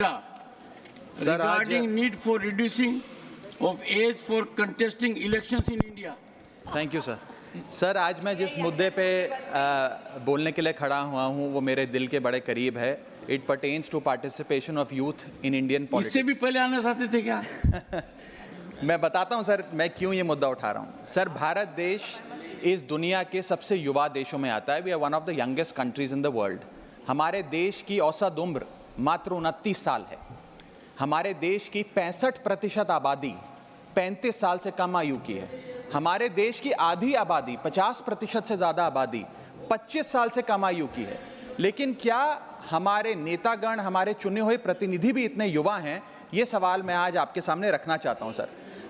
regarding need for reducing of age for contesting elections in India. Thank you sir. Sir, आज मैं जिस मुद्दे पे बोलने के लिए खड़ा हुआ हूँ वो मेरे दिल के बड़े करीब है। It pertains to participation of youth in Indian politics. इससे भी पहले आना चाहते थे क्या? मैं बताता हूँ सर, मैं क्यों ये मुद्दा उठा रहा हूँ। सर, भारत देश इस दुनिया के सबसे युवा देशों में आता है। We are one of the youngest countries in the world. हमारे देश की औसत उम्र मात्र 29 साल है। हमारे देश की 65% आबादी 35 साल से कम आयु की है। हमारे देश की आधी आबादी 50% से ज़्यादा आबादी 25 साल से कम आयु की है। लेकिन क्या हमारे नेतागण, हमारे चुने हुए प्रतिनिधि भी इतने युवा हैं? ये सवाल मैं आज आपके सामने रखना चाहता हूं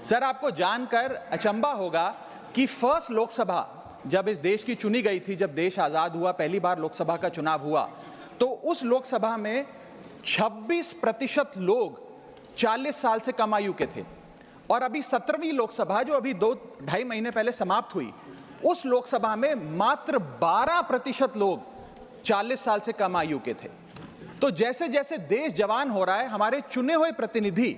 सर। आपको जानकर अचंभा होगा कि फर्स्ट लोकसभा जब इस देश की चुनी गई थी, जब देश आज़ाद हुआ, पहली बार लोकसभा का चुनाव हुआ, तो उस लोकसभा में 26% लोग 40 साल से कम आयु के थे। और अभी 17वीं लोकसभा जो अभी 2-2.5 महीने पहले समाप्त हुई, उस लोकसभा में मात्र 12% लोग 40 साल से कम आयु के थे। तो जैसे जैसे देश जवान हो रहा है, हमारे चुने हुए प्रतिनिधि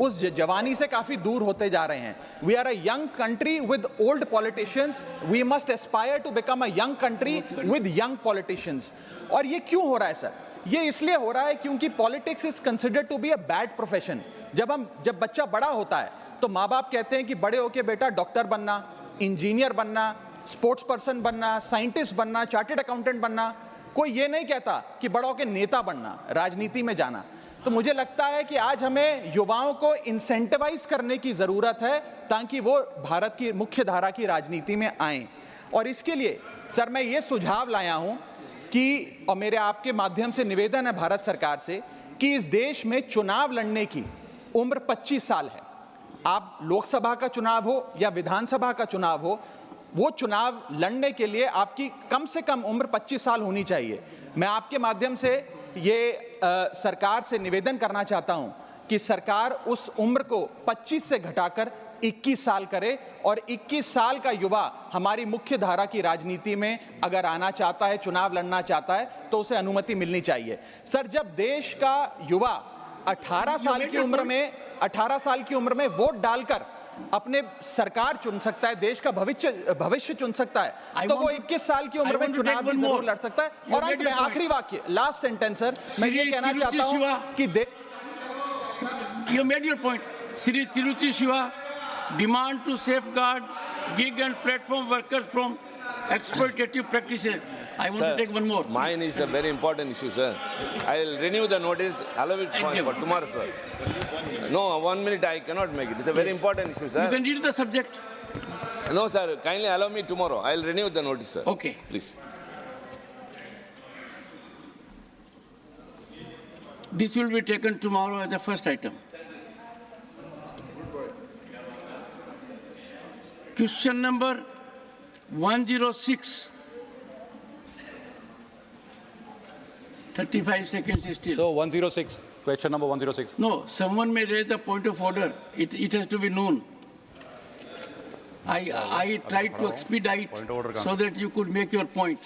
उस जवानी से काफी दूर होते जा रहे हैं। We are a young country with old politicians, we must aspire to become a young country with young politicians. और ये क्यों हो रहा है सर? ये इसलिए हो रहा है क्योंकि politics is considered to be a bad profession. जब बच्चा बड़ा होता है तो माँ बाप कहते हैं कि बड़े होके बेटा डॉक्टर बनना, इंजीनियर बनना, स्पोर्ट्स पर्सन बनना, साइंटिस्ट बनना, चार्टर्ड अकाउंटेंट बनना। कोई ये नहीं कहता कि बड़ा होके नेता बनना, राजनीति में जाना। तो मुझे लगता है कि आज हमें युवाओं को इंसेंटिवाइज करने की जरूरत है ताकि वो भारत की मुख्य धारा की राजनीति में आएं। और इसके लिए सर मैं ये सुझाव लाया हूं कि, और मेरे आपके माध्यम से निवेदन है भारत सरकार से, कि इस देश में चुनाव लड़ने की उम्र 25 साल है। आप लोकसभा का चुनाव हो या विधानसभा का चुनाव हो, वो चुनाव लड़ने के लिए आपकी कम से कम उम्र 25 साल होनी चाहिए। मैं आपके माध्यम से ये सरकार से निवेदन करना चाहता हूं कि सरकार उस उम्र को 25 से घटाकर 21 साल करे और 21 साल का युवा हमारी मुख्य धारा की राजनीति में अगर आना चाहता है, चुनाव लड़ना चाहता है, तो उसे अनुमति मिलनी चाहिए। सर, जब देश का युवा 18 साल की उम्र में वोट डालकर अपने सरकार चुन सकता है, देश का भविष्य चुन सकता है, तो वो 21 साल की उम्र में चुनाव भी जरूर लड़ सकता है। और अंत में आखिरी वाक्य, लास्ट सेंटेंस सर, मैं ये कहना चाहता हूं कि You made your point. Sri Tiruchi Shiva demand to safeguard gig and platform workers from exploitative practices. I want to take one more. Mine is a very important issue, sir. I'll renew the notice. Allow it for tomorrow, sir. No, 1 minute I cannot make it. It's a very important issue, sir. You can read the subject. No, sir. Kindly allow me tomorrow. I'll renew the notice, sir. Okay. Please. This will be taken tomorrow as the first item. Question number 106. 35 seconds is still. So 106, question number 106. No, someone may raise a point of order. It has to be known. I tried to expedite so that you could make your point.